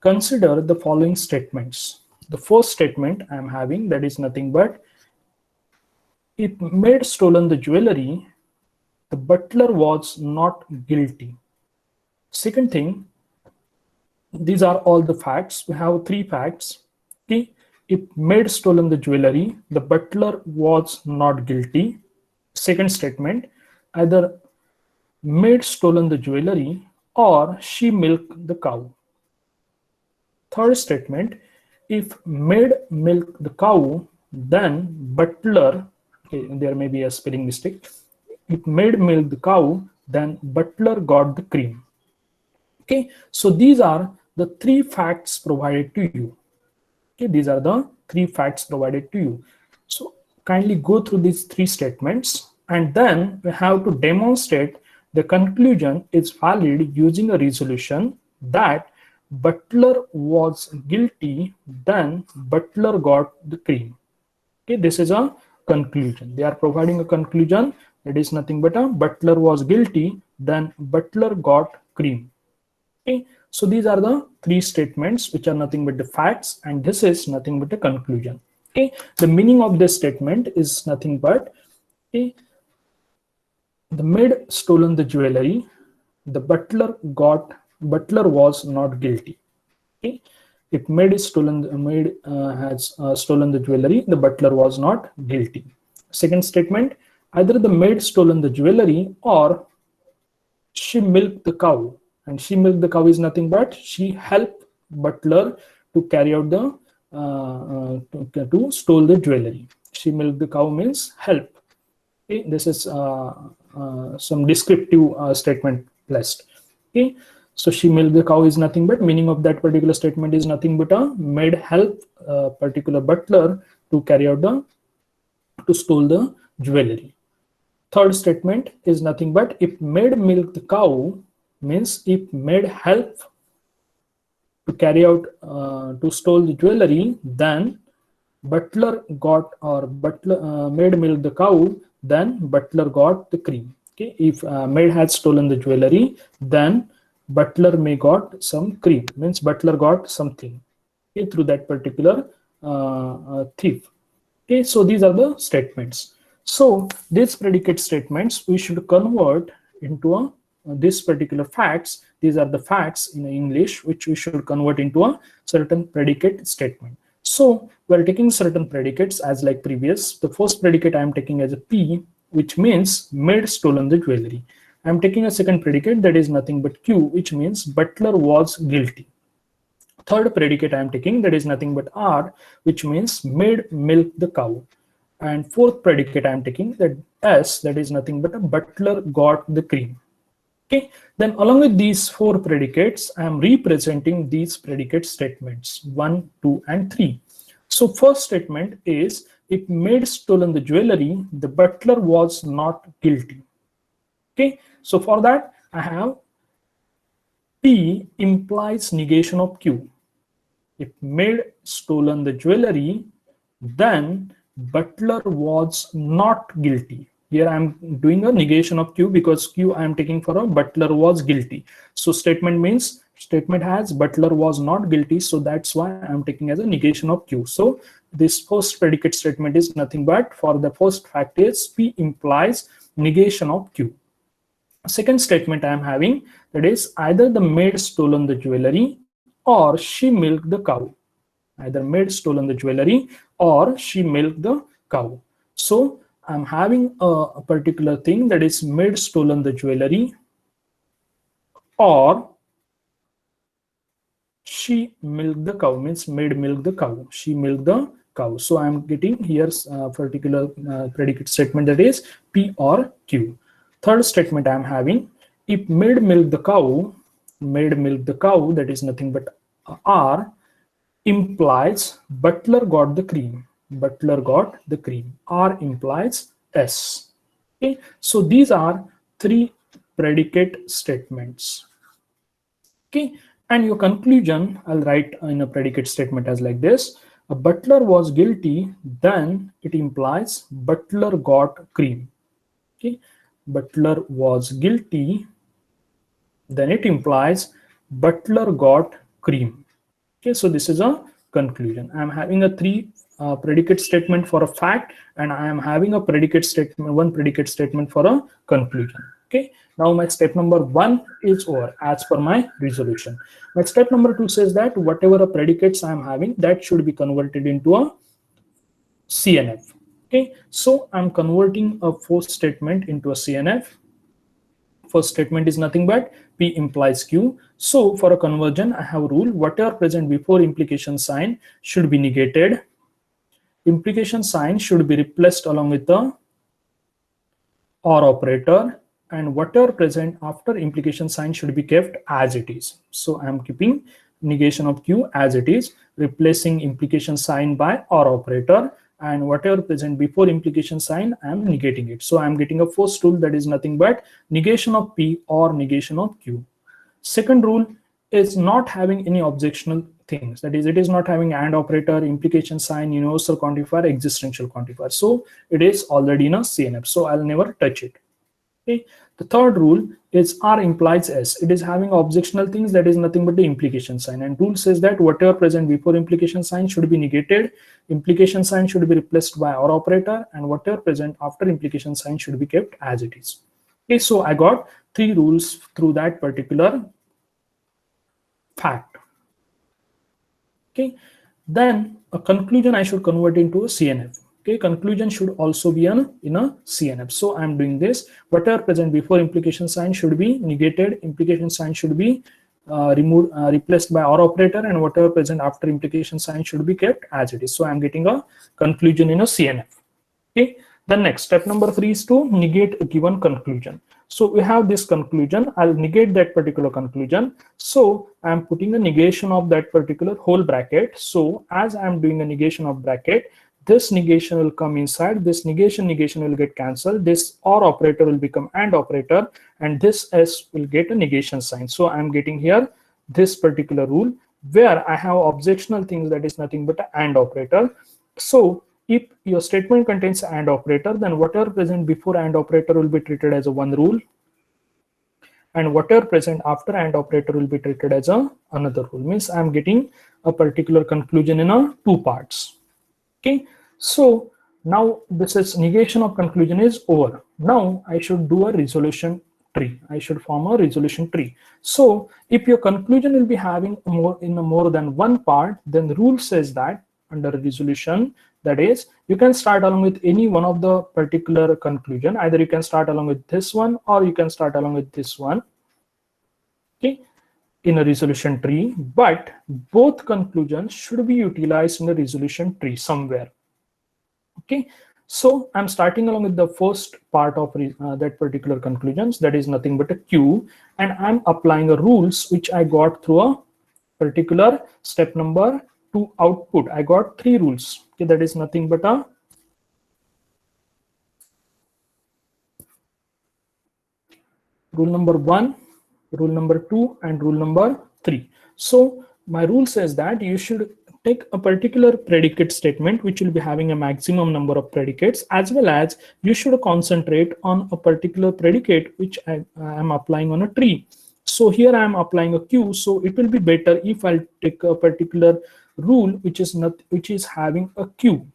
Consider the following statements. The first statement I am having, that is nothing but, if maid stolen the jewelry, the butler was not guilty. Second thing, these are all the facts. We have three facts. Okay. If maid stolen the jewelry, the butler was not guilty. Second statement, either maid stolen the jewelry or she milked the cow. Third statement, if maid milked the cow, then butler, okay, there may be a spelling mistake. If maid milked the cow, then butler got the cream. Okay, so these are the three facts provided to you. Okay, these are the three facts provided to you. So kindly go through these three statements, and then we have to demonstrate the conclusion is valid using a resolution that butler was guilty, then butler got the cream. Okay, this is a conclusion. They are providing a conclusion that is nothing but a butler was guilty, then butler got cream. Okay, so these are the three statements which are nothing but the facts, and this is nothing but a conclusion. Okay, the meaning of this statement is nothing but, okay, the maid stolen the jewelry, the butler was not guilty. Okay, if maid is stolen, maid has stolen the jewelry, the butler was not guilty. Second statement, either the maid stolen the jewelry or she milked the cow, and she milked the cow is nothing but she helped butler to carry out the to stole the jewelry. She milked the cow means help. Okay, this is some descriptive statement placed. Okay, so she milked the cow is nothing but, meaning of that particular statement is nothing but a maid help particular butler to carry out the to stole the jewelry. Third statement is nothing but, if maid milk the cow means if maid help to carry out to stole the jewelry, then butler got, or butler maid milk the cow, then butler got the cream. Okay, if maid had stolen the jewelry, then butler may got some cream, means butler got something, okay, through that particular thief. Okay, so these are the statements. So these predicate statements we should convert into a this particular facts. These are the facts in English which we should convert into a certain predicate statement. So we're taking certain predicates as like previous. The first predicate I am taking as a P, which means maid stolen the jewelry. I am taking a second predicate that is nothing but Q, which means butler was guilty. Third predicate I am taking that is nothing but R, which means maid milked the cow. And fourth predicate I am taking that S, that is nothing but a butler got the cream. Okay, then along with these four predicates, I am representing these predicate statements 1, 2, and 3. So first statement is, if maid stolen the jewelry, the butler was not guilty. Okay, so for that I have P implies negation of Q. If maid stolen the jewelry, then butler was not guilty. Here I am doing a negation of Q because Q I am taking for a butler was guilty. So statement means statement has butler was not guilty, so that's why I am taking as a negation of Q. So this first predicate statement is nothing but, for the first fact is P implies negation of Q. Second statement I am having, that is either the maid stolen the jewelry or she milked the cow. Either maid stolen the jewelry or she milked the cow. So I'm having a particular thing, that is maid stolen the jewelry or she milked the cow, means maid milked the cow, she milked the cow. So I'm getting here a particular predicate statement, that is P or Q. Third statement I'm having, if maid milked the cow, that is nothing but R, implies butler got the cream. Butler got the cream. R implies S. Okay, so these are three predicate statements. Okay, and your conclusion I'll write in a predicate statement as like this: a butler was guilty, then it implies butler got cream. Okay, butler was guilty, then it implies butler got cream. Okay, so this is a conclusion. I'm having a three predicate statement for a fact, and I am having a predicate statement, one predicate statement for a conclusion. Okay, now my step number 1 is over as per my resolution. My step number 2 says that whatever a predicates I am having, that should be converted into a CNF. Okay, so I'm converting a first statement into a CNF. First statement is nothing but P implies Q. So for a conversion, I have a rule: whatever present before implication sign should be negated. Implication sign should be replaced along with the OR operator, and whatever present after implication sign should be kept as it is. So I am keeping negation of Q as it is, replacing implication sign by OR operator, and whatever present before implication sign, I am negating it. So I am getting a first rule, that is nothing but negation of P or negation of Q. Second rule is not having any objectional things. That is, it is not having AND operator, implication sign, universal quantifier, existential quantifier. So it is already in a CNF. So I'll never touch it. Okay. The third rule is R implies S. It is having objectional things, that is nothing but the implication sign. And rule says that whatever present before implication sign should be negated. Implication sign should be replaced by OR operator, and whatever present after implication sign should be kept as it is. Okay, so I got three rules through that particular fact. Okay, then a conclusion I should convert into a CNF. Okay, conclusion should also be in a CNF. So I'm doing this: whatever present before implication sign should be negated, implication sign should be replaced by OR operator, and whatever present after implication sign should be kept as it is. So I'm getting a conclusion in a CNF. Okay, the next step number 3 is to negate a given conclusion. So we have this conclusion, I'll negate that particular conclusion. So I'm putting a negation of that particular whole bracket. So as I'm doing a negation of bracket, this negation will come inside, this negation will get cancelled, this OR operator will become AND operator, and this S will get a negation sign. So I'm getting here this particular rule where I have objectional things, that is nothing but an AND operator. So if your statement contains AND operator, then whatever present before AND operator will be treated as a one rule, and whatever present after AND operator will be treated as another rule. Means I'm getting a particular conclusion in a two parts. Okay, so now this is negation of conclusion is over. Now I should do a resolution tree. I should form a resolution tree. So if your conclusion will be having more than one part, then the rule says that under resolution, that is, you can start along with any one of the particular conclusion. Either you can start along with this one, or you can start along with this one. Okay, in a resolution tree, but both conclusions should be utilized in the resolution tree somewhere. Okay, so I'm starting along with the first part of that particular conclusions, that is nothing but a Q, and I'm applying a rules which I got through a particular step number 2 output. I got three rules. Okay, that is nothing but a rule number 1, rule number 2, and rule number 3. So my rule says that you should take a particular predicate statement which will be having a maximum number of predicates, as well as you should concentrate on a particular predicate which I am applying on a tree. So here I am applying a Q, so it will be better if I'll take a particular rule which is having a Q.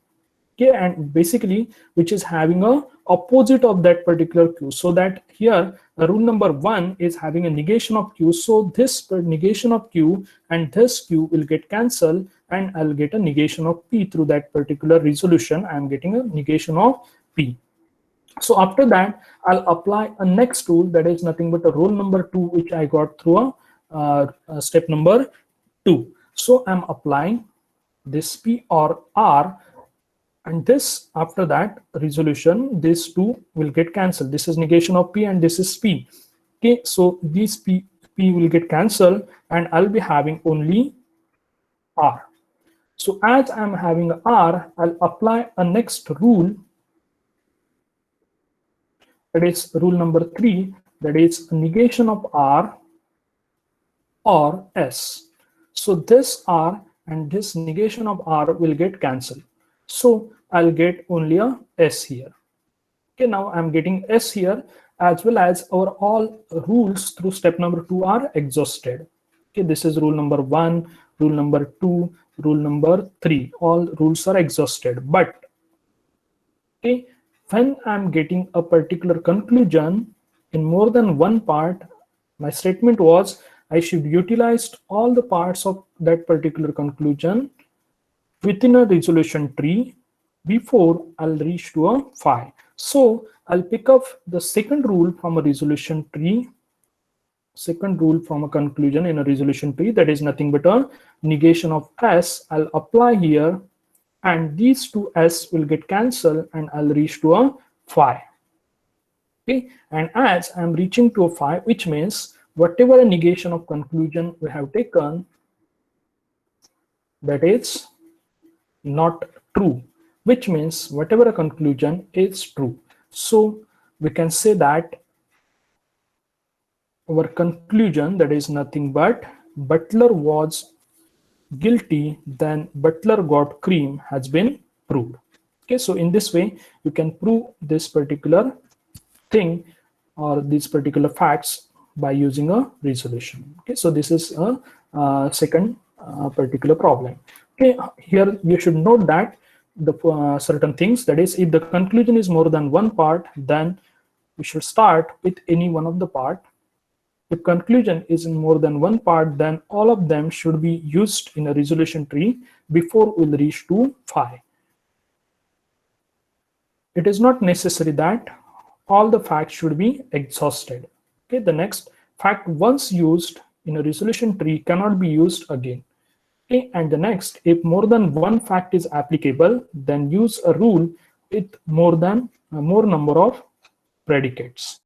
Okay, and basically which is having a opposite of that particular Q, so that here rule number 1 is having a negation of Q. So this negation of Q and this Q will get cancelled, and I'll get a negation of P through that particular resolution. I'm getting a negation of P. So after that, I'll apply a next rule, that is nothing but a rule number 2, which I got through a step number 2. So I'm applying this P or R, and this after that resolution, these two will get cancelled. This is negation of P and this is P. Okay, so these P will get cancelled, and I'll be having only R. So as I'm having R, I'll apply a next rule, that is rule number 3, that is negation of R or S. So this R and this negation of R will get cancelled. So I'll get only a S here. Okay, now I'm getting S here, as well as our all rules through step number 2 are exhausted. Okay, this is rule number 1, rule number 2, rule number 3, all rules are exhausted. But okay, when I'm getting a particular conclusion in more than one part, my statement was I should utilize all the parts of that particular conclusion within a resolution tree before I'll reach to a phi. So I'll pick up the second rule from a resolution tree, second rule from a conclusion in a resolution tree, that is nothing but a negation of S. I'll apply here, and these two S will get cancelled, and I'll reach to a phi. Okay, and as I'm reaching to a phi, which means whatever a negation of conclusion we have taken, that is not true, which means whatever a conclusion is true. So we can say that our conclusion, that is nothing but Butler was guilty, then Butler got cream, has been proved. Okay, so in this way you can prove this particular thing or these particular facts by using a resolution. Okay, so this is a second particular problem. Okay, here you should note that the certain things, that is if the conclusion is more than one part, then we should start with any one of the part. If conclusion is in more than one part, then all of them should be used in a resolution tree before we'll reach to phi. It is not necessary that all the facts should be exhausted. Okay, the next fact once used in a resolution tree cannot be used again. Okay, and the next, if more than one fact is applicable, then use a rule with more number of predicates.